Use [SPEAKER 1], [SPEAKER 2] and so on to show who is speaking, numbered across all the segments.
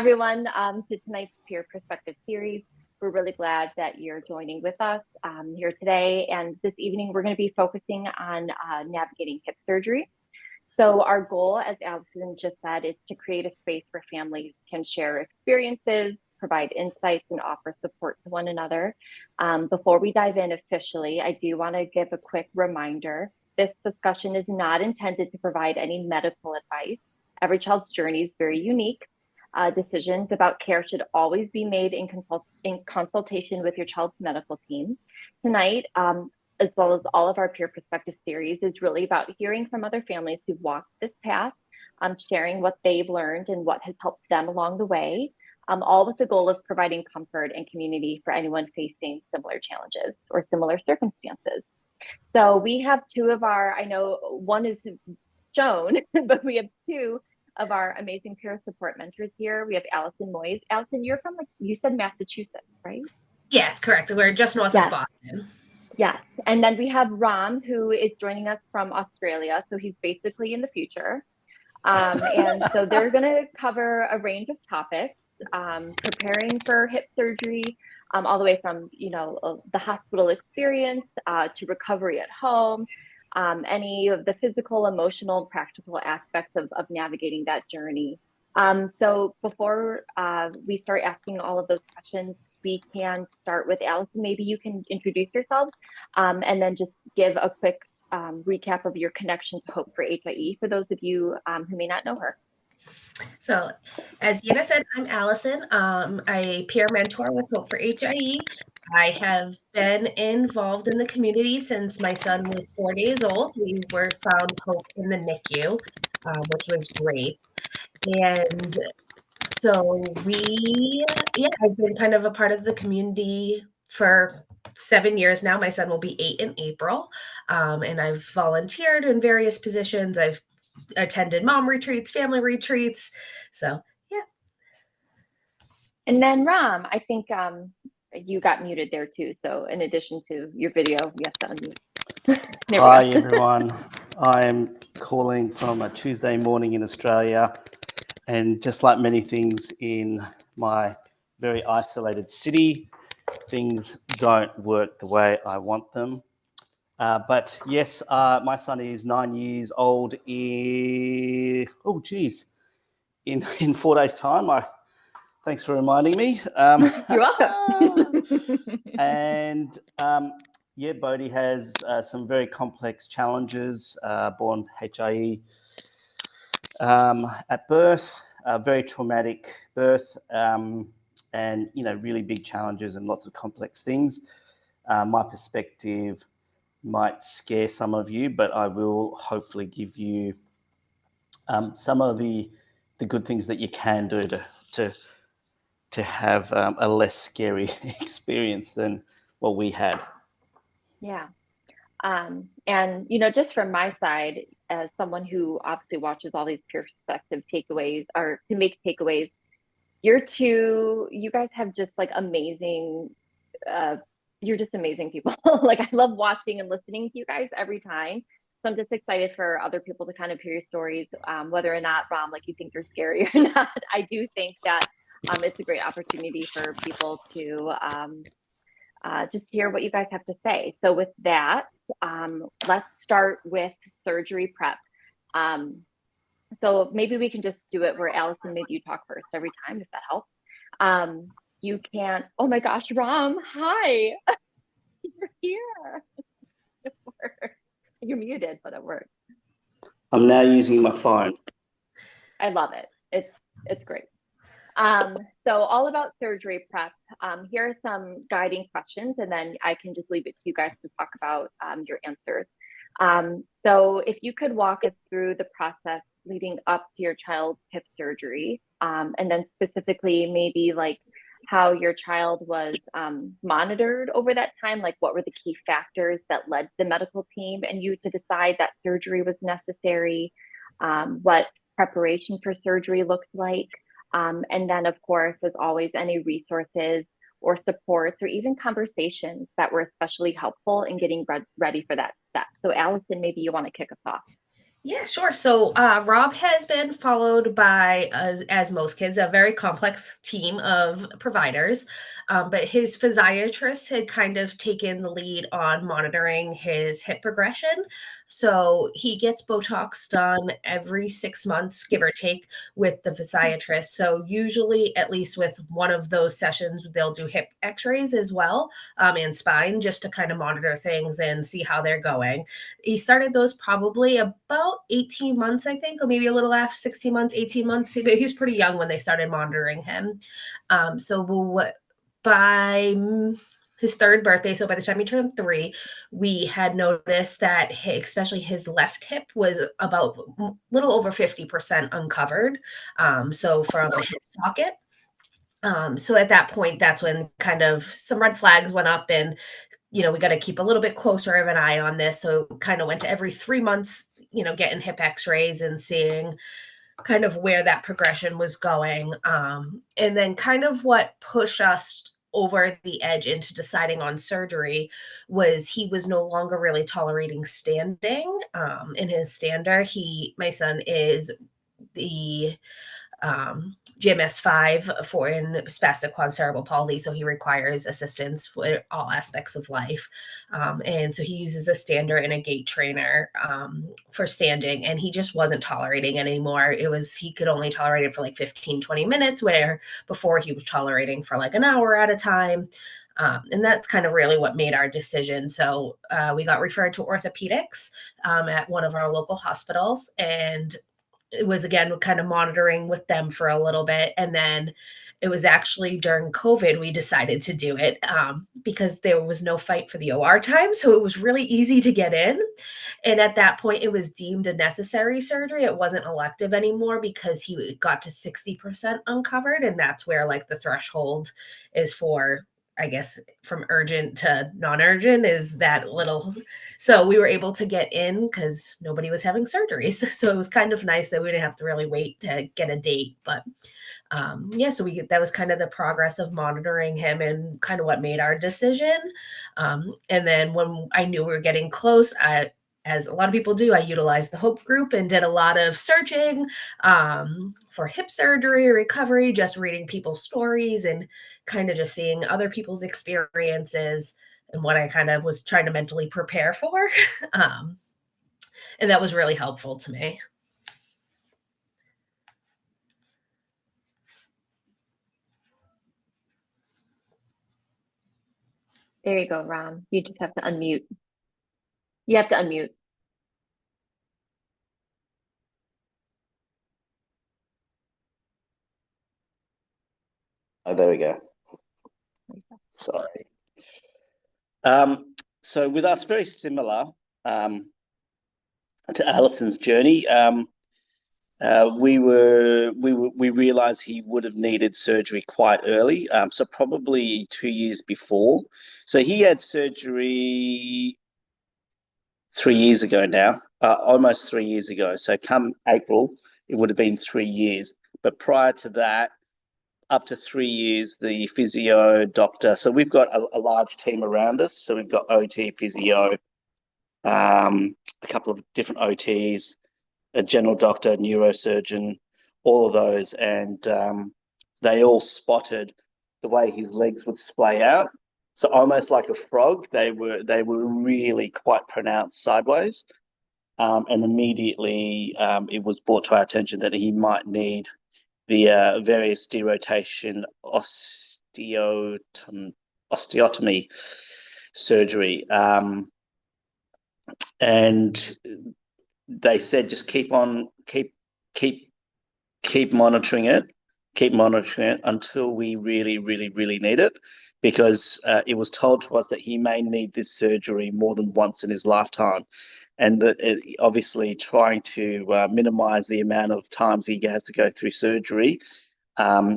[SPEAKER 1] everyone, to tonight's Peer Perspective series. We're really glad that you're joining with us here today. And this evening, we're going to be focusing on navigating hip surgery. So our goal, as Allison just said, is to create a space where families can share experiences, provide insights, and offer support to one another. Before we dive in officially, I do want to give a quick reminder. This discussion is not intended to provide any medical advice. Every child's journey is very unique. Decisions about care should always be made in consultation with your child's medical team. Tonight, as well as all of our Peer Perspective series, is really about hearing from other families who've walked this path, sharing what they've learned and what has helped them along the way, all with the goal of providing comfort and community for anyone facing similar challenges or similar circumstances. So we have two of our, I know one is shown, but we have two of our amazing peer support mentors here. We have Allison Moyes. Allison, you're from, like you said, Massachusetts, right?
[SPEAKER 2] Yes, correct. So we're just north of Boston.
[SPEAKER 1] Yes. And then we have Ram, who is joining us from Australia. So he's basically in the future. And so they're going to cover a range of topics, preparing for hip surgery, all the way from, the hospital experience to recovery at home, any of the physical, emotional, practical aspects of navigating that journey. So before we start asking all of those questions, we can start with Allison. Maybe you can introduce yourself and then just give a quick recap of your connection to Hope for HIE for those of you who may not know her.
[SPEAKER 2] So as Yana said, I'm Allison. I'm a peer mentor with Hope for HIE. I have been involved in the community since my son was 4 days old. We found Hope in the NICU, which was great. And so I've been kind of a part of the community for 7 years now. My son will be 8 in April. And I've volunteered in various positions. I've attended mom retreats, family retreats. So, yeah.
[SPEAKER 1] And then Ram, I think you got muted there too. So in addition to your video, you have to unmute.
[SPEAKER 3] Hi, everyone. I'm calling from a Tuesday morning in Australia. And just like many things in my very isolated city, things don't work the way I want them. But yes, my son is 9 years old in 4 days' time. Thanks for reminding me.
[SPEAKER 1] You're welcome.
[SPEAKER 3] And Bodhi has some very complex challenges, born HIE at birth, a very traumatic birth, and really big challenges and lots of complex things. My perspective might scare some of you, but I will hopefully give you some of the good things that you can do to have a less scary experience than what we had.
[SPEAKER 1] Yeah. And, just from my side, as someone who obviously watches all these peer perspective takeaways or to make takeaways, you guys have just like amazing, you're just amazing people. Like I love watching and listening to you guys every time. So I'm just excited for other people to kind of hear your stories, whether or not, Ram, like you think you're scary or not. I do think that it's a great opportunity for people to just hear what you guys have to say. So with that, let's start with surgery prep. So maybe we can just do it where Allison, maybe you talk first every time, if that helps. You can, oh my gosh, Ram, hi, you're here. You're muted, but it works.
[SPEAKER 3] I'm now using my phone.
[SPEAKER 1] I love it. It's great. So all about surgery prep. Here are some guiding questions, and then I can just leave it to you guys to talk about your answers. So if you could walk us through the process leading up to your child's hip surgery, and then specifically maybe like how your child was monitored over that time, like what were the key factors that led the medical team and you to decide that surgery was necessary, what preparation for surgery looked like, and then of course, as always, any resources or supports or even conversations that were especially helpful in getting ready for that step. So Allison, maybe you want to kick us off.
[SPEAKER 2] Yeah, sure. So Rob has been followed by, as most kids, a very complex team of providers. But his physiatrist had kind of taken the lead on monitoring his hip progression. So he gets Botox done every 6 months, give or take, with the physiatrist. So usually, at least with one of those sessions, they'll do hip x rays as well, and spine, just to kind of monitor things and see how they're going. He started those probably about 18 months, I think, or maybe a little after 16 months, 18 months. He was pretty young when they started monitoring him. So what by his third birthday, so by the time he turned 3, we had noticed that especially his left hip was about a little over 50% uncovered. So from the hip socket. So at that point, that's when kind of some red flags went up, and we got to keep a little bit closer of an eye on this. So kind of went to every 3 months, getting hip x-rays and seeing kind of where that progression was going. And then kind of what pushed us over the edge into deciding on surgery was he was no longer really tolerating standing. In his stander, my son is the GMS5 for in spastic quad cerebral palsy, so he requires assistance for all aspects of life. And so he uses a stander and a gait trainer for standing, and he just wasn't tolerating it anymore. He could only tolerate it for like 15, 20 minutes, where before he was tolerating for like an hour at a time. And that's kind of really what made our decision. So we got referred to orthopedics at one of our local hospitals, and it was again kind of monitoring with them for a little bit. And then it was actually during COVID we decided to do it, because there was no fight for the OR time. So it was really easy to get in. And at that point, it was deemed a necessary surgery. It wasn't elective anymore because he got to 60% uncovered. And that's where like the threshold is for, I guess, from urgent to non-urgent is that little. So we were able to get in because nobody was having surgeries. So it was kind of nice that we didn't have to really wait to get a date. But yeah, so that was kind of the progress of monitoring him and kind of what made our decision. And then when I knew we were getting close, as a lot of people do, I utilized the Hope group and did a lot of searching for hip surgery recovery, just reading people's stories and kind of just seeing other people's experiences and what I kind of was trying to mentally prepare for. um, and that was really helpful to me.
[SPEAKER 1] There you go, Ram. You just have to unmute. You have to unmute.
[SPEAKER 3] Oh, there we go. Sorry. So with us, very similar to Alison's journey. We realized he would have needed surgery quite early, so probably 2 years before. So he had surgery 3 years ago now, almost 3 years ago. So come April, it would have been 3 years. But prior to that, up to 3 years, the physio doctor. So we've got a large team around us. So we've got OT, physio, a couple of different OTs, a general doctor, neurosurgeon, all of those, and they all spotted the way his legs would splay out. So almost like a frog, they were really quite pronounced sideways. And immediately it was brought to our attention that he might need the various derotation osteotomy surgery. And they said just keep monitoring it until we really, really, really need it, because it was told to us that he may need this surgery more than once in his lifetime, and that obviously trying to minimize the amount of times he has to go through surgery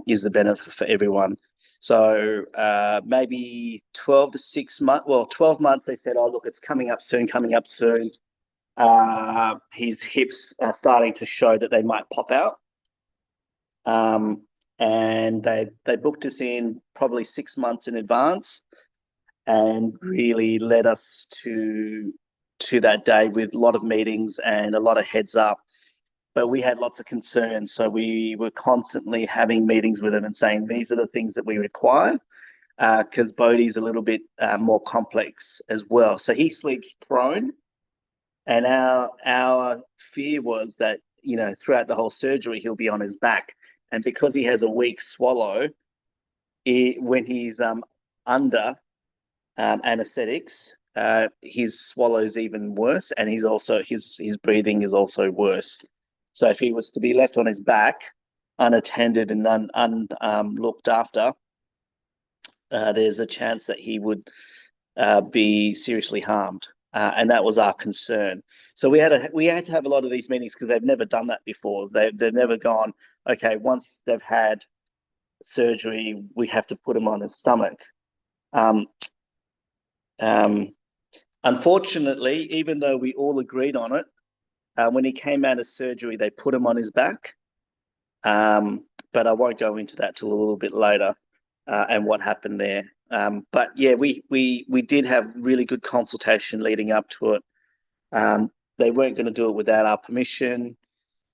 [SPEAKER 3] is the benefit for everyone. So maybe 12 to 6 months, well, 12 months, they said, oh, look, it's coming up soon. His hips are starting to show that they might pop out. And they booked us in probably 6 months in advance and really led us to to that day with a lot of meetings and a lot of heads up. But we had lots of concerns. So we were constantly having meetings with him and saying, these are the things that we require, because Bodhi's a little bit more complex as well. So he sleeps prone. And our fear was that, you know, throughout the whole surgery, he'll be on his back. And because he has a weak swallow, when he's under anesthetics, his swallow's even worse, and he's also his breathing is also worse. So if he was to be left on his back, unattended and looked after, there's a chance that he would be seriously harmed, and that was our concern. So we had to have a lot of these meetings because they've never done that before. They've never gone, okay, once they've had surgery, we have to put them on his stomach. Unfortunately, even though we all agreed on it, when he came out of surgery, they put him on his back. But I won't go into that till a little bit later, and what happened there. But yeah, we did have really good consultation leading up to it. They weren't going to do it without our permission,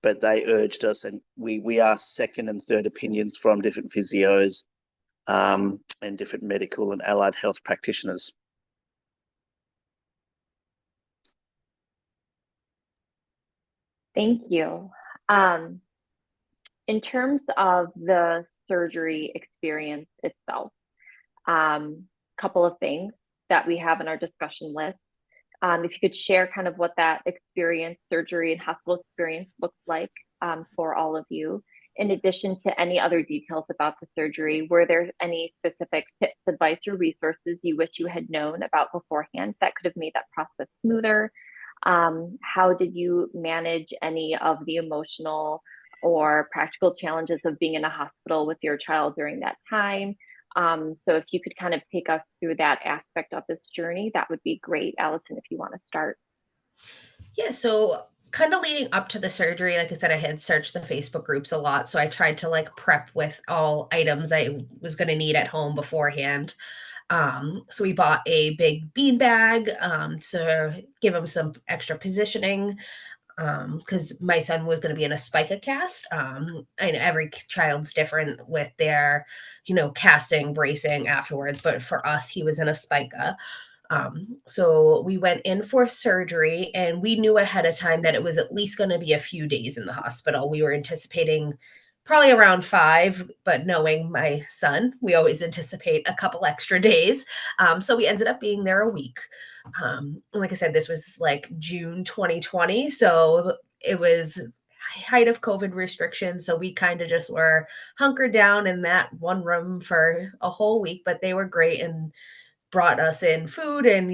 [SPEAKER 3] but they urged us, and we asked second and third opinions from different physios and different medical and allied health practitioners.
[SPEAKER 1] Thank you. In terms of the surgery experience itself, couple of things that we have in our discussion list. If you could share kind of what that experience, surgery and hospital experience looks like for all of you. In addition to any other details about the surgery, were there any specific tips, advice, or resources you wish you had known about beforehand that could have made that process smoother? How did you manage any of the emotional or practical challenges of being in a hospital with your child during that time? So if you could kind of take us through that aspect of this journey, that would be great. Allison, if you want to start.
[SPEAKER 2] Yeah, so kind of leading up to the surgery, like I said, I had searched the Facebook groups a lot. So I tried to like prep with all items I was going to need at home beforehand. So we bought a big bean bag to give him some extra positioning because my son was going to be in a spica cast. And every child's different with their, casting, bracing afterwards. But for us, he was in a spica. So we went in for surgery and we knew ahead of time that it was at least going to be a few days in the hospital. We were anticipating probably around 5, but knowing my son, we always anticipate a couple extra days. So we ended up being there a week. Like I said, this was like June 2020. So it was height of COVID restrictions. So we kind of just were hunkered down in that one room for a whole week, but they were great and brought us in food. And,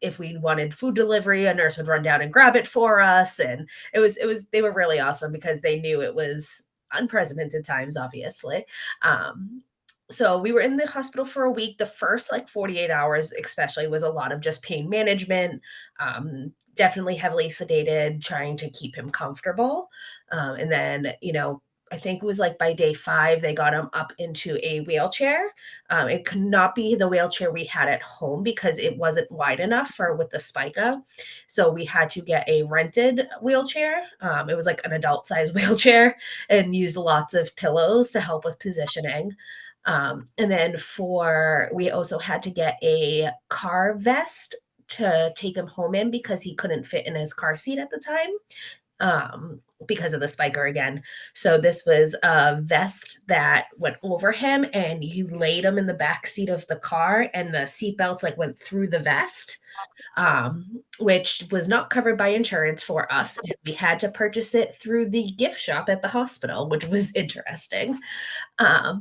[SPEAKER 2] if we wanted food delivery, a nurse would run down and grab it for us. And they were really awesome because they knew it was unprecedented times, obviously. So we were in the hospital for a week. The first 48 hours, especially, was a lot of just pain management, definitely heavily sedated, trying to keep him comfortable. And then, I think it was by day 5, they got him up into a wheelchair. It could not be the wheelchair we had at home because it wasn't wide enough with the spica. So we had to get a rented wheelchair. It was like an adult size wheelchair and used lots of pillows to help with positioning. And then we also had to get a car vest to take him home in because he couldn't fit in his car seat at the time. Because of the spiker again. So this was a vest that went over him and you laid him in the back seat of the car and the seat belts went through the vest, which was not covered by insurance for us. And we had to purchase it through the gift shop at the hospital, which was interesting. And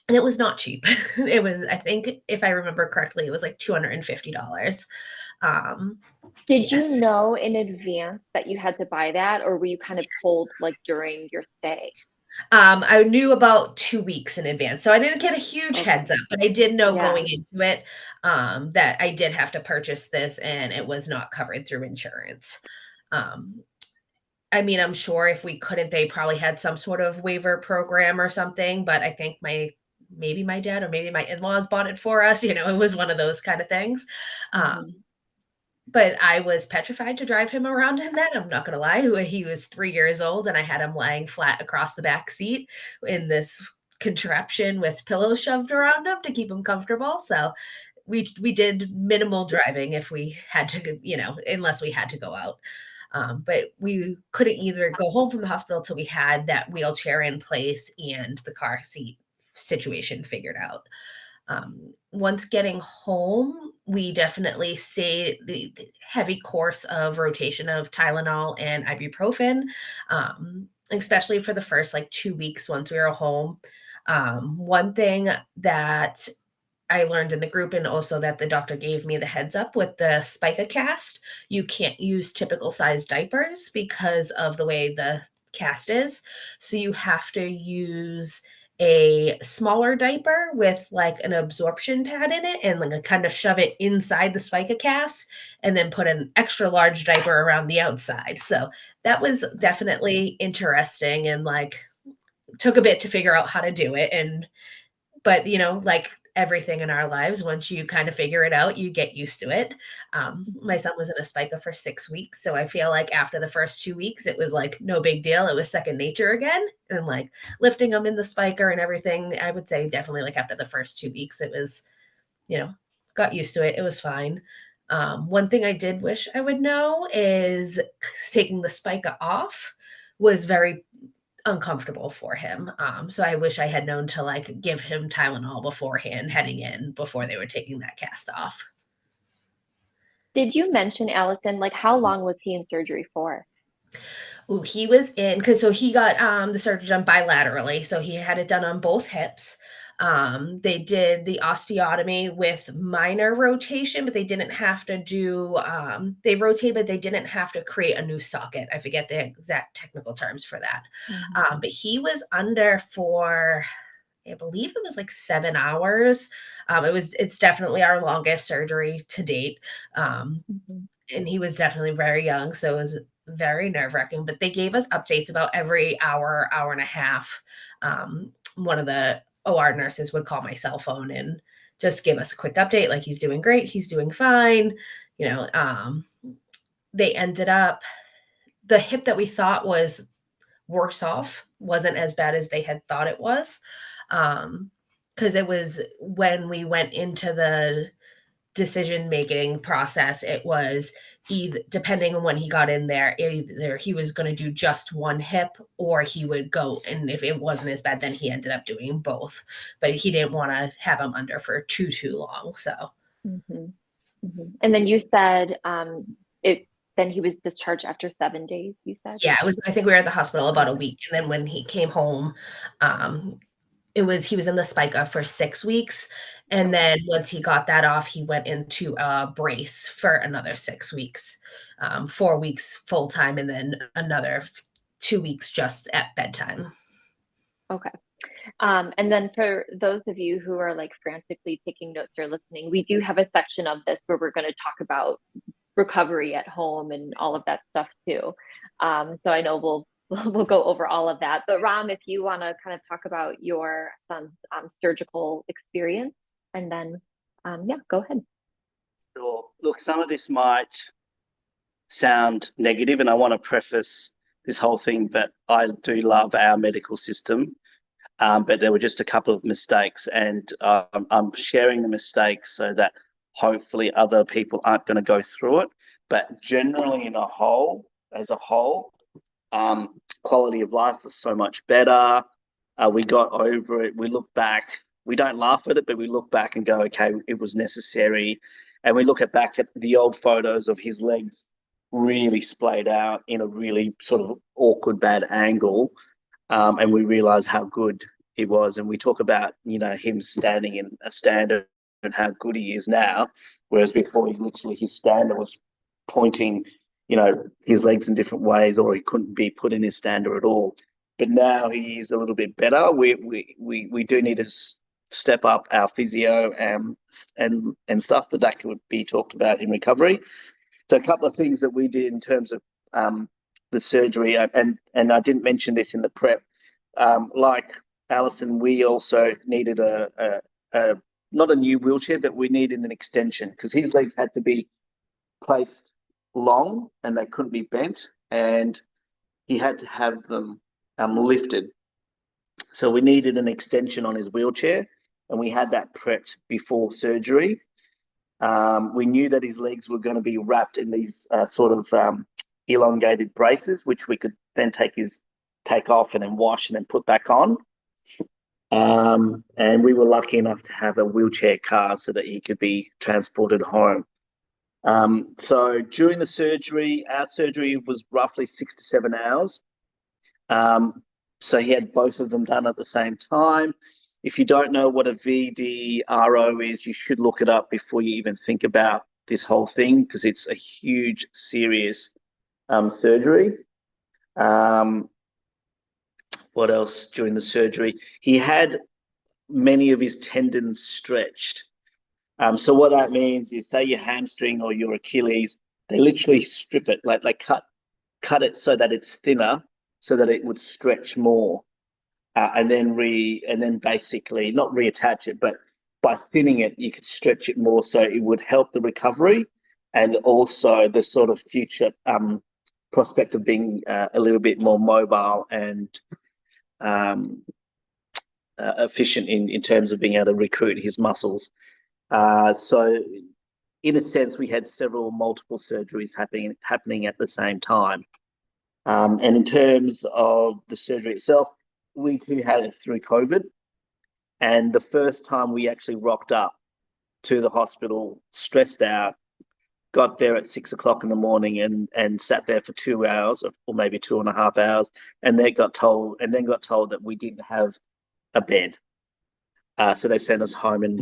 [SPEAKER 2] it was not cheap. It was, I think, if I remember correctly, it was $250.
[SPEAKER 1] Did you know in advance that you had to buy that, or were you kind of told during your stay?
[SPEAKER 2] I knew about 2 weeks in advance, so I didn't get a huge heads up, but I did know going into it that I did have to purchase this, and it was not covered through insurance. I'm sure if we couldn't, they probably had some sort of waiver program or something, but I think maybe my dad or maybe my in-laws bought it for us. It was one of those kind of things. but I was petrified to drive him around in that. I'm not gonna lie. He was 3 years old, and I had him lying flat across the back seat in this contraption with pillows shoved around him to keep him comfortable. So we did minimal driving if we had to, unless we had to go out. But we couldn't either go home from the hospital till we had that wheelchair in place and the car seat situation figured out. Once getting home, we definitely say the heavy course of rotation of Tylenol and ibuprofen, especially for the first like 2 weeks once we were home. One thing that I learned in the group, and also that the doctor gave me the heads up with the spica cast, you can't use typical size diapers because of the way the cast is. So you have to use a smaller diaper with like an absorption pad in it and like kind of shove it inside the spica cast and then put an extra large diaper around the outside. So that was definitely interesting and like took a bit to figure out how to do it. But like everything in our lives, once you kind of figure it out, you get used to it. My son was in a spica for 6 weeks, so I feel like after the first 2 weeks it was like no big deal, it was second nature again, and like lifting him in the spiker and everything, I would say definitely like after the first 2 weeks it was, got used to it, it was fine. One thing I did wish I would know is taking the spica off was very uncomfortable for him. So I wish I had known to like give him Tylenol beforehand, heading in before they were taking that cast off.
[SPEAKER 1] Did you mention, Allison, like how long was he in surgery for?
[SPEAKER 2] Ooh, he was in because so he got the surgery done bilaterally, so he had it done on both hips. They did the osteotomy with minor rotation, but they didn't have to do. They rotated, but they didn't have to create a new socket. I forget the exact technical terms for that. But he was under for, I believe it was like 7 hours. It's definitely our longest surgery to date. And he was definitely very young, so it was very nerve-wracking, but they gave us updates about every hour, hour and a half. One of the OR nurses would call my cell phone and just give us a quick update, like he's doing great, he's doing fine. They ended up, the hip that we thought was worse off wasn't as bad as they had thought it was. Because it was when we went into the decision making process, it was either, depending on when he got in there, either he was going to do just one hip or he would go, and if it wasn't as bad then he ended up doing both, but he didn't want to have him under for too long. So
[SPEAKER 1] And then you said it then he was discharged after 7 days, you said?
[SPEAKER 2] yeah, it was, I think we were at the hospital about a week, and then when he came home, he was in the spica for 6 weeks, and then once he got that off, he went into a brace for another 6 weeks, 4 weeks full time, and then another 2 weeks just at bedtime.
[SPEAKER 1] Okay. And then for those of you who are like frantically taking notes or listening, we do have a section of this where we're going to talk about recovery at home and all of that stuff too. So I know we'll go over all of that. But Ram, if you want to kind of talk about your son's surgical experience, and then yeah, go ahead.
[SPEAKER 3] Sure. Look, some of this might sound negative, and I want to preface this whole thing that I do love our medical system, but there were just a couple of mistakes, and I'm sharing the mistakes so that hopefully other people aren't going to go through it. But generally, as a whole, quality of life was so much better. We got over it. We look back. We don't laugh at it, but we look back and go, okay, it was necessary. And we look back at the old photos of his legs really splayed out in a really sort of awkward, bad angle. And we realize how good he was. And we talk about, him standing in a stander and how good he is now, whereas before his stander was pointing, his legs in different ways, or he couldn't be put in his stander at all. But now he is a little bit better. We do need to step up our physio and stuff that could be talked about in recovery. So a couple of things that we did in terms of the surgery, and I didn't mention this in the prep. Like Allison, we also needed a not a new wheelchair, but we needed an extension because his legs had to be placed long and they couldn't be bent, and he had to have them lifted. So we needed an extension on his wheelchair, and we had that prepped before surgery. We knew that his legs were going to be wrapped in these sort of elongated braces, which we could then take off and then wash and then put back on. And we were lucky enough to have a wheelchair car so that he could be transported home. So during the surgery, our surgery was roughly 6 to 7 hours. So he had both of them done at the same time. If you don't know what a VDRO is, you should look it up before you even think about this whole thing, because it's a huge, serious surgery. What else during the surgery? He had many of his tendons stretched. So what that means is, say your hamstring or your Achilles, they literally strip it, like they cut it so that it's thinner, so that it would stretch more, and then basically not reattach it, but by thinning it, you could stretch it more, so it would help the recovery and also the sort of future prospect of being a little bit more mobile and efficient in terms of being able to recruit his muscles. So in a sense, we had multiple surgeries happening at the same time. And in terms of the surgery itself, we too had it through COVID. And the first time we actually rocked up to the hospital, stressed out, got there at 6 o'clock in the morning and sat there for 2 hours or maybe 2.5 hours, and then got told that we didn't have a bed. So they sent us home, and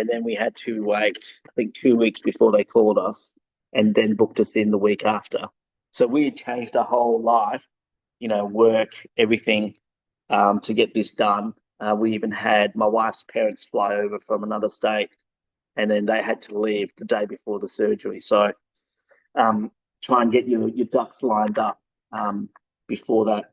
[SPEAKER 3] then we had to wait, I think, 2 weeks before they called us, and then booked us in the week after. So we had changed our whole life, work, everything, to get this done. We even had my wife's parents fly over from another state, and then they had to leave the day before the surgery. So try and get your ducks lined up before that.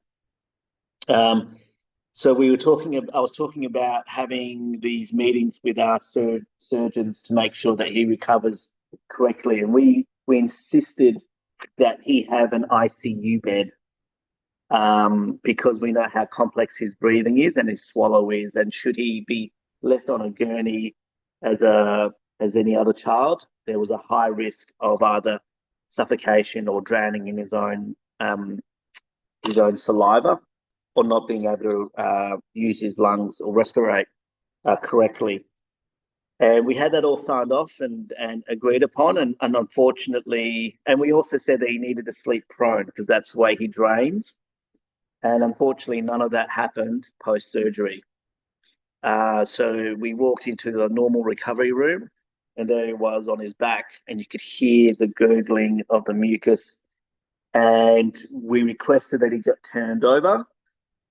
[SPEAKER 3] So I was talking about having these meetings with our surgeons to make sure that he recovers correctly. And we insisted that he have an ICU bed, because we know how complex his breathing is and his swallow is. And should he be left on a gurney as any other child, there was a high risk of either suffocation or drowning in his own saliva, or not being able to use his lungs or respirate correctly. And we had that all signed off and agreed upon. And unfortunately, and we also said that he needed to sleep prone because that's the way he drains. And unfortunately, none of that happened post-surgery. So we walked into the normal recovery room, and there he was on his back, and you could hear the gurgling of the mucus. And we requested that he get turned over,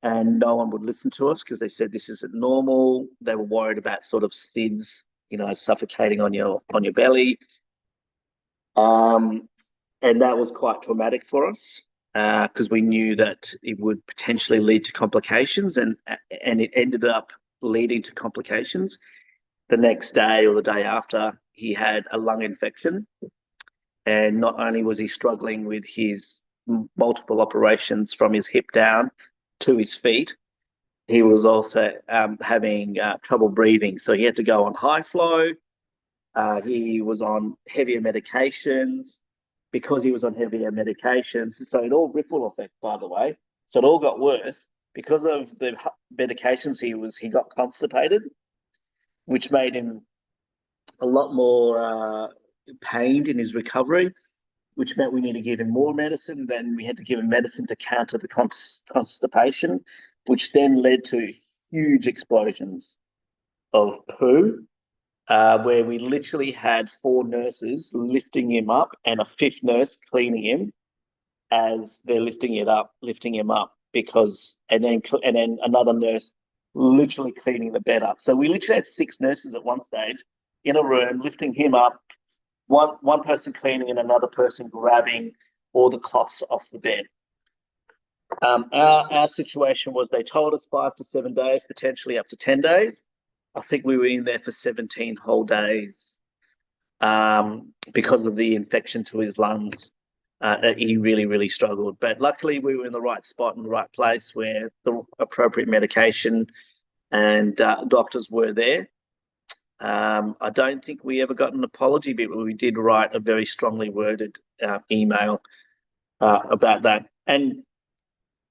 [SPEAKER 3] and no one would listen to us because they said this isn't normal. They were worried about sort of SIDS, suffocating on your belly. And that was quite traumatic for us, because we knew that it would potentially lead to complications, and it ended up leading to complications. The next day or the day after, he had a lung infection, and not only was he struggling with his multiple operations from his hip down to his feet, he was also having trouble breathing. So he had to go on high flow. He was on heavier medications. Because he was on heavier medications, so it all ripple effect, by the way. So it all got worse because of the medications. He got constipated, which made him a lot more pained in his recovery, which meant we need to give him more medicine. Then we had to give him medicine to counter the constipation, which then led to huge explosions of poo, where we literally had 4 nurses lifting him up and a 5th nurse cleaning him as they're lifting him up, and then another nurse literally cleaning the bed up. So we literally had 6 nurses at one stage in a room lifting him up, one person cleaning and another person grabbing all the cloths off the bed. Our situation was, they told us 5 to 7 days, potentially up to 10 days. I think we were in there for 17 whole days. because of the infection to his lungs. He really, really struggled. But luckily, we were in the right spot in the right place where the appropriate medication and doctors were there. I don't think we ever got an apology, but we did write a very strongly worded email about that. And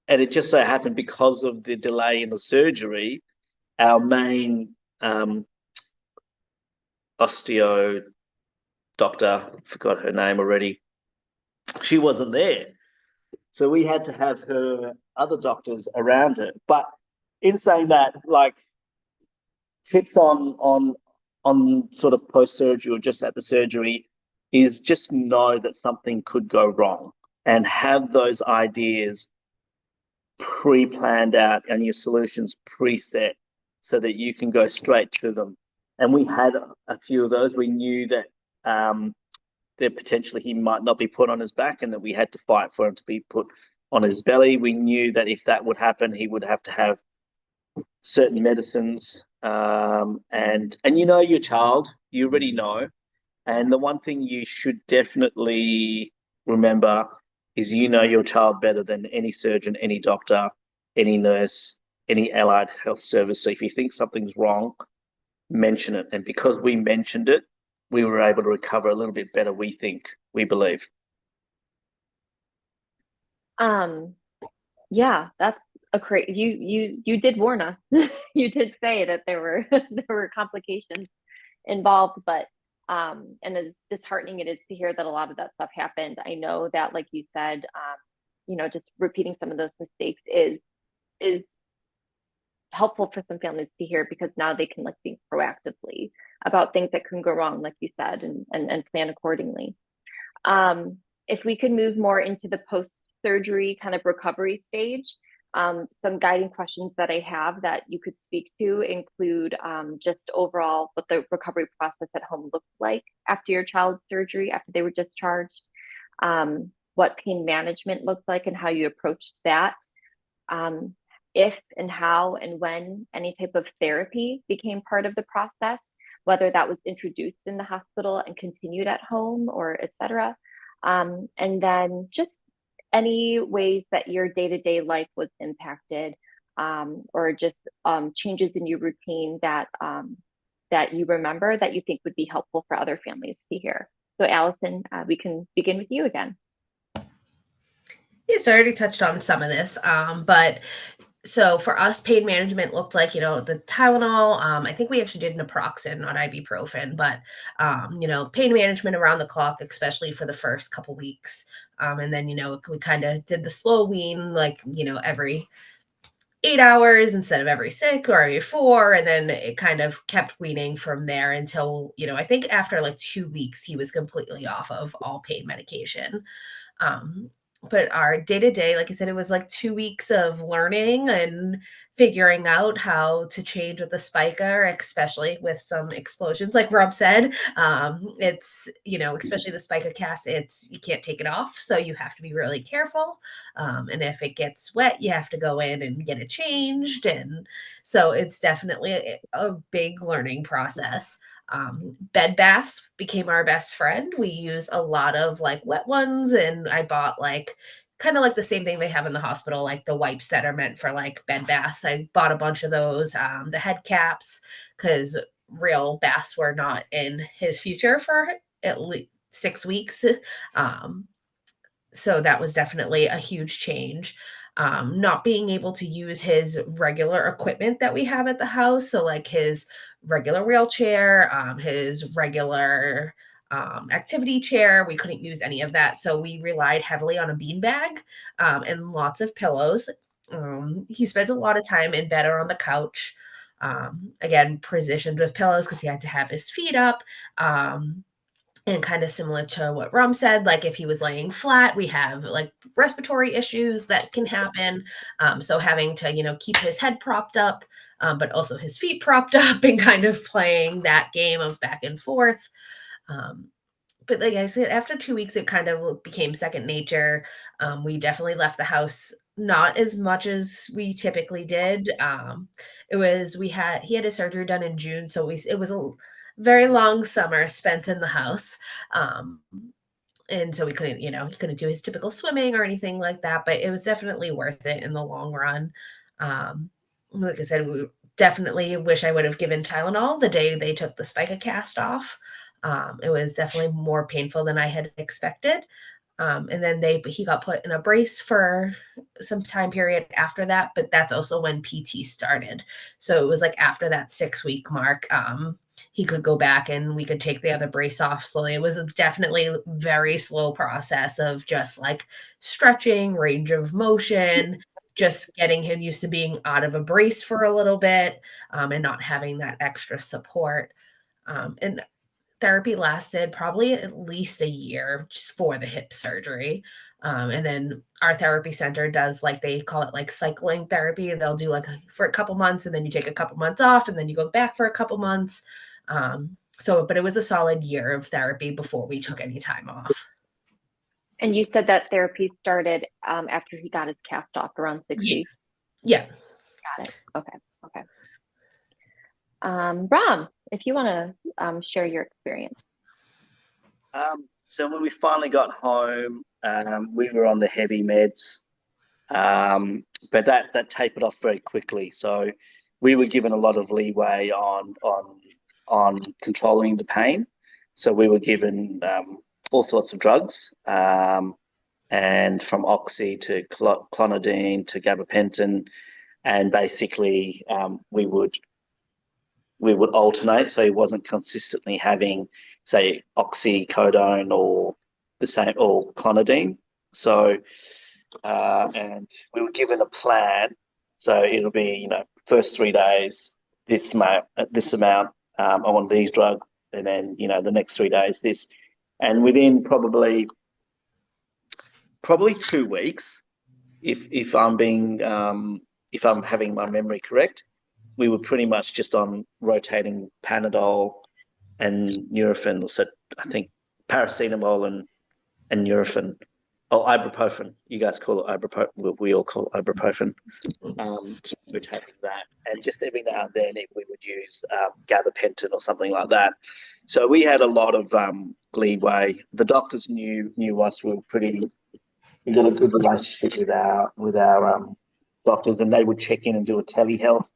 [SPEAKER 3] it just so happened, because of the delay in the surgery, our main osteo doctor, forgot her name already, she wasn't there. So we had to have her other doctors around her. But in saying that, like, tips on sort of post-surgery or just at the surgery is just know that something could go wrong and have those ideas pre-planned out and your solutions preset so that you can go straight to them. And we had a few of those. We knew that that potentially he might not be put on his back and that we had to fight for him to be put on his belly. We knew that if that would happen, he would have to have certain medicines. And you know your child, you already know. And the one thing you should definitely remember is you know your child better than any surgeon, any doctor, any nurse, any allied health service. So if you think something's wrong, mention it. And because we mentioned it, we were able to recover a little bit better, we believe.
[SPEAKER 1] Yeah, that's a great, you did warn us. You did say that there were complications involved, but and as disheartening it is to hear that a lot of that stuff happened, I know that, like you said, just repeating some of those mistakes is helpful for some families to hear, because now they can think proactively about things that can go wrong, like you said, and plan accordingly. If we could move more into the post-surgery kind of recovery stage, some guiding questions that I have that you could speak to include just overall what the recovery process at home looked like after your child's surgery, after they were discharged, what pain management looked like and how you approached that, if and how and when any type of therapy became part of the process, whether that was introduced in the hospital and continued at home, or et cetera. And then just any ways that your day-to-day life was impacted, or just changes in your routine that you remember that you think would be helpful for other families to hear. So Allison, we can begin with you again.
[SPEAKER 2] Yeah, so I already touched on some of this, but so for us, pain management looked like, the Tylenol. I think we actually did naproxen, not ibuprofen, but, pain management around the clock, especially for the first couple weeks. And then, we kind of did the slow wean, every 8 hours instead of every 6 or every 4. And then it kind of kept weaning from there until, I think after 2 weeks, he was completely off of all pain medication. But our day-to-day, like I said, it was 2 weeks of learning and figuring out how to change with the spiker, especially with some explosions, like Rob said. It's, especially the spica cast, you can't take it off, so you have to be really careful. And if it gets wet, you have to go in and get it changed. And so it's definitely a big learning process. Bed baths became our best friend. We use a lot of wet ones, and I bought kind of the same thing they have in the hospital, the wipes that are meant for bed baths. I bought a bunch of those, the head caps, because real baths were not in his future for at least 6 weeks. So that was definitely a huge change. Not being able to use his regular equipment that we have at the house. So his regular wheelchair, his regular activity chair. We couldn't use any of that. So we relied heavily on a beanbag and lots of pillows. He spends a lot of time in bed or on the couch. Again, positioned with pillows because he had to have his feet up. And kind of similar to what Rom said, if he was laying flat, we have respiratory issues that can happen. So having to, keep his head propped up, but also his feet propped up, and kind of playing that game of back and forth. But like I said, after 2 weeks, it kind of became second nature. We definitely left the house not as much as we typically did. He had his surgery done in June, so it was very long summer spent in the house. And so we couldn't, he couldn't do his typical swimming or anything like that, but it was definitely worth it in the long run. Like I said, we definitely wish I would have given Tylenol the day they took the spica cast off. It was definitely more painful than I had expected. And then he got put in a brace for some time period after that, but that's also when PT started. So it was like after that 6-week mark, he could go back and we could take the other brace off slowly. It was definitely a very slow process of just like stretching, range of motion, just getting him used to being out of a brace for a little bit, and not having that extra support. And therapy lasted probably at least a year just for the hip surgery. And then our therapy center does, like, they call it like cycling therapy. They'll do like for a couple months and then you take a couple months off and then you go back for a couple months. But it was a solid year of therapy before we took any time off.
[SPEAKER 1] And you said that therapy started after he got his cast off around 6 weeks?
[SPEAKER 2] Yeah.
[SPEAKER 1] Got it. Okay. Ram, if you want to share your experience.
[SPEAKER 3] So when we finally got home, we were on the heavy meds, but that tapered off very quickly. So we were given a lot of leeway on controlling the pain. So we were given all sorts of drugs, and from oxy to clonidine to gabapentin, and basically we would alternate, so he wasn't consistently having, say, oxycodone or the same or clonidine. So and we were given a plan, so it'll be first 3 days this amount I want these drugs, and then the next 3 days this, and within probably 2 weeks, if I'm having my memory correct, we were pretty much just on rotating Panadol and Nurofen. So I think paracetamol and Nurofen, or ibuprofen. You guys call it ibuprofen. We all call it ibuprofen. We're taking that, and just every now and then we would use gabapentin or something like that. So we had a lot of leeway. The doctors knew us. We got a good relationship with our doctors, and they would check in and do a telehealth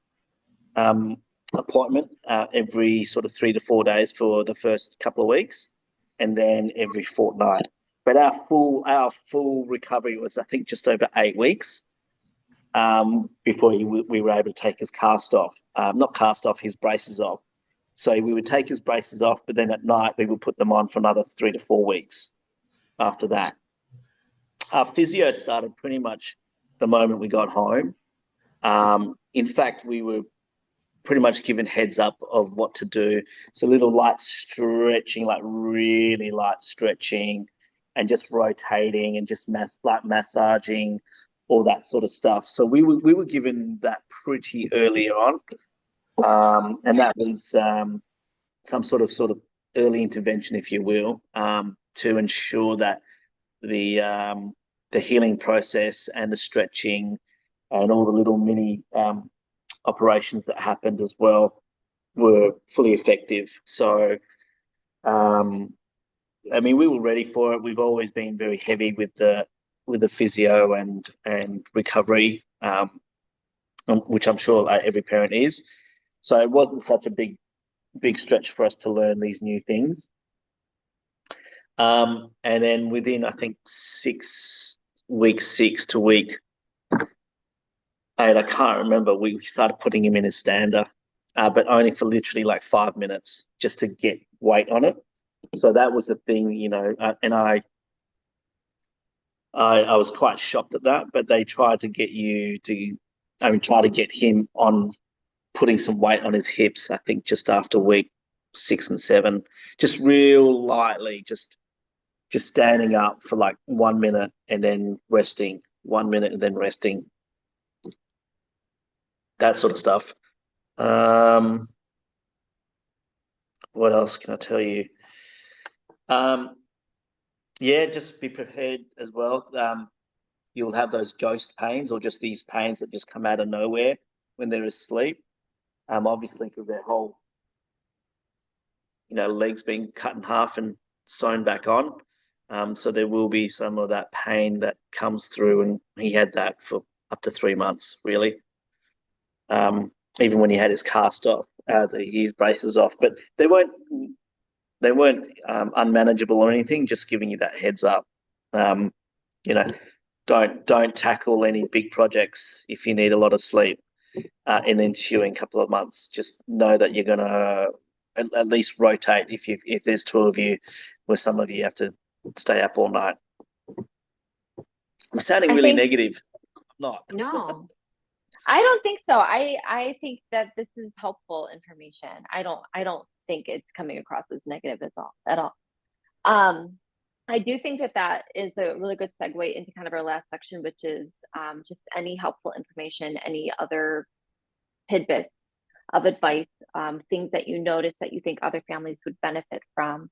[SPEAKER 3] appointment every sort of 3 to 4 days for the first couple of weeks, and then every fortnight. But our full recovery was, I think, just over 8 weeks before we were able to take his his braces off. So we would take his braces off, but then at night we would put them on for another 3 to 4 weeks after that. Our physio started pretty much the moment we got home. In fact, we were pretty much given heads up of what to do. So little light stretching, like really light stretching, and just rotating and just massaging, all that sort of stuff. So we were given that pretty early on, and that was some sort of early intervention, if you will, to ensure that the healing process and the stretching and all the little mini operations that happened as well were fully effective. So, we were ready for it. We've always been very heavy with the physio and recovery, which I'm sure every parent is. So it wasn't such a big stretch for us to learn these new things. And then within, I think, 6 to week 8, I can't remember, we started putting him in a stander, but only for literally like 5 minutes just to get weight on it. So that was the thing, and I was quite shocked at that, but they tried to get try to get him on putting some weight on his hips, I think just after week 6 and 7, just real lightly, just standing up for like 1 minute and then resting, 1 minute and then resting, that sort of stuff. What else can I tell you? Just be prepared as well. You'll have those ghost pains, or just these pains that just come out of nowhere when they're asleep. Obviously, because their whole legs being cut in half and sewn back on. So there will be some of that pain that comes through, and he had that for up to 3 months, really. Even when he had his cast off, his braces off, but they weren't unmanageable or anything. Just giving you that heads up. Don't tackle any big projects if you need a lot of sleep in the ensuing couple of months. Just know that you're gonna at least rotate if there's 2 of you, where some of you have to stay up all night. I'm sounding really negative. I'm not.
[SPEAKER 1] No, I don't think so. I think that this is helpful information. I don't think it's coming across as negative at all. I do think that is a really good segue into kind of our last section, which is just any helpful information, any other tidbits of advice, things that you notice that you think other families would benefit from,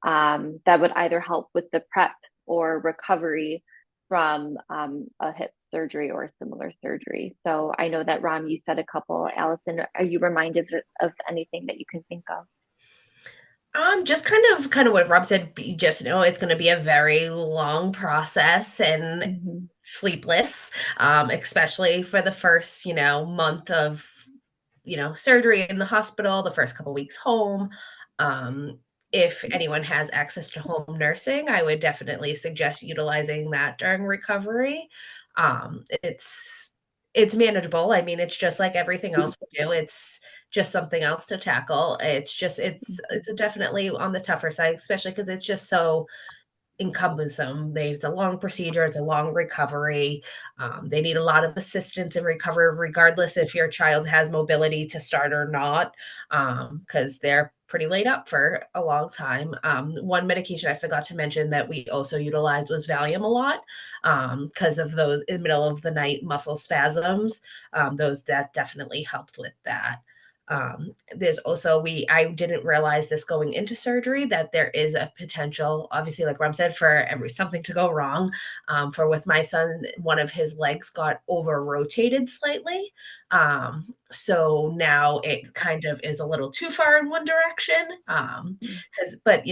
[SPEAKER 1] that would either help with the prep or recovery from a hip surgery or a similar surgery. So I know that Ram, you said a couple. Allison, are you reminded of anything that you can think of?
[SPEAKER 2] Just kind of what Rob said. You just know it's going to be a very long process and sleepless, especially for the first month of surgery in the hospital, the first couple weeks home. If anyone has access to home nursing, I would definitely suggest utilizing that during recovery. It's manageable. I mean, it's just like everything else we do. It's just something else to tackle. It's definitely on the tougher side, especially because it's just so cumbersome. It's a long procedure. It's a long recovery. They need a lot of assistance in recovery, regardless if your child has mobility to start or not, because they're pretty laid up for a long time. One medication I forgot to mention that we also utilized was Valium a lot, because of those in the middle of the night muscle spasms. That definitely helped with that. There's also I didn't realize this going into surgery, that there is a potential, obviously, like Ram said, for something to go wrong. For with my son, one of his legs got over rotated slightly. So now it kind of is a little too far in one direction. But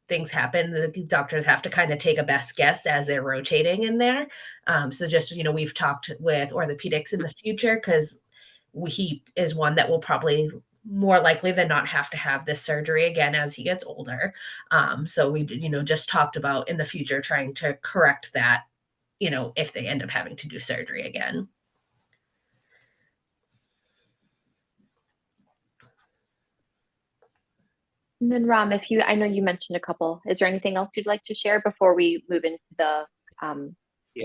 [SPEAKER 2] things happen. The doctors have to kind of take a best guess as they're rotating in there. So just, we've talked with orthopedics in the future, because he is one that will probably more likely than not have to have this surgery again as he gets older. So we, just talked about in the future trying to correct that, if they end up having to do surgery again.
[SPEAKER 1] And then Ram, I know you mentioned a couple, is there anything else you'd like to share before we move into the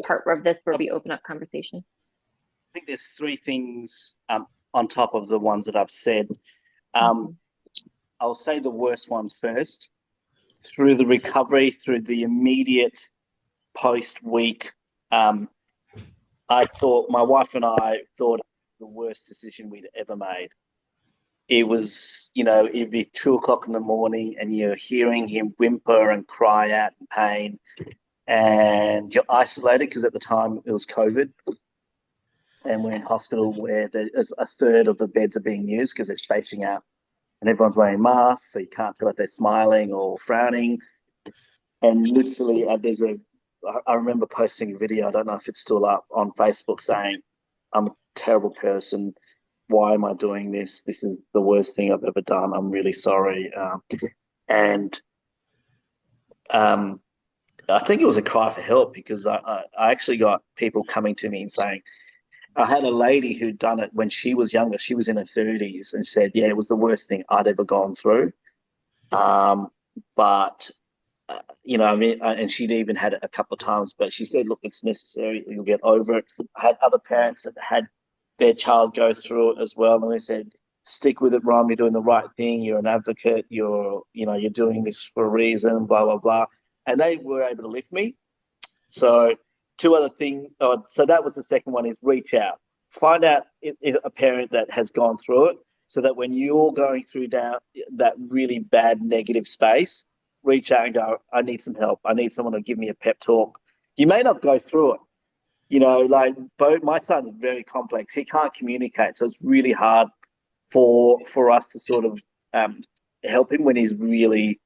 [SPEAKER 1] part of this where we open up conversation?
[SPEAKER 3] I think there's 3 things on top of the ones that I've said. I'll say the worst one first. Through the recovery, through the immediate post-week, my wife and I thought it was the worst decision we'd ever made. It was, it'd be 2:00 in the morning and you're hearing him whimper and cry out in pain, and you're isolated because at the time it was COVID. And we're in hospital where there's a third of the beds are being used because they're spacing out, and everyone's wearing masks, so you can't tell if they're smiling or frowning. And literally, I remember posting a video, I don't know if it's still up, on Facebook saying, "I'm a terrible person. Why am I doing this? This is the worst thing I've ever done. I'm really sorry." And I think it was a cry for help, because I actually got people coming to me and saying, I had a lady who'd done it when she was younger. She was in her 30s and said, yeah, it was the worst thing I'd ever gone through. But, and she'd even had it a couple of times, but she said, look, it's necessary. You'll get over it. I had other parents that had their child go through it as well. And they said, stick with it, Ron. You're doing the right thing. You're an advocate. You're doing this for a reason, blah, blah, blah. And they were able to lift me. So 2 other things. So that was the second one, is reach out. Find out if a parent that has gone through it, so that when you're going through that really bad negative space, reach out and go, I need some help. I need someone to give me a pep talk. You may not go through it. My son's very complex. He can't communicate. So it's really hard for us to sort of
[SPEAKER 4] help him when he's really,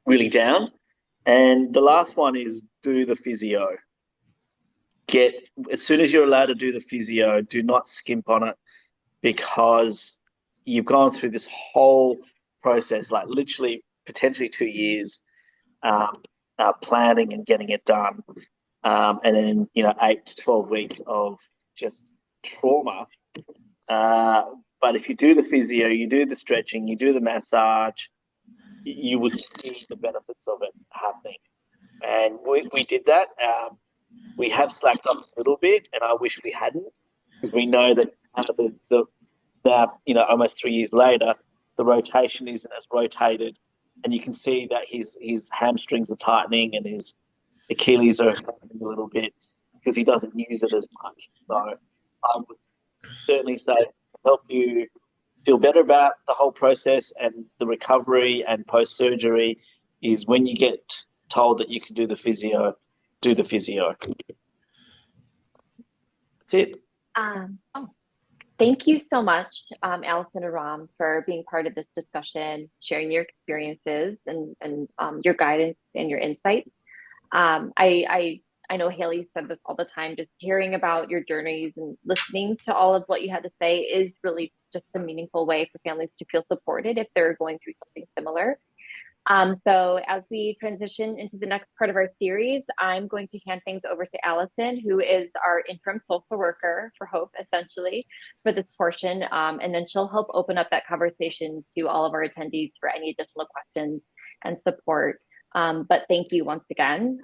[SPEAKER 4] really down. And the last one is do the physio. As soon as you're allowed to do the physio, do not skimp on it, because you've gone through this whole process, like literally potentially 2 years, planning and getting it done. And then, 8 to 12 weeks of just trauma. But if you do the physio, you do the stretching, you do the massage, you will see the benefits of it happening. And we did that. We have slacked up a little bit, and I wish we hadn't, because we know that now, almost 3 years later, the rotation isn't as rotated, and you can see that his hamstrings are tightening and his Achilles are hurting a little bit because he doesn't use it as much. So I would certainly say help you feel better about the whole process and the recovery and post-surgery is when you get told that you can do the physio, do the physio. That's it.
[SPEAKER 1] Thank you so much, Alison and Ram, for being part of this discussion, sharing your experiences and your guidance and your insights. I know Haley said this all the time, just hearing about your journeys and listening to all of what you had to say is really just a meaningful way for families to feel supported if they're going through something similar. So as we transition into the next part of our series, I'm going to hand things over to Alison, who is our interim social worker for HOPE, essentially, for this portion. And then she'll help open up that conversation to all of our attendees for any additional questions and support. But thank you once again.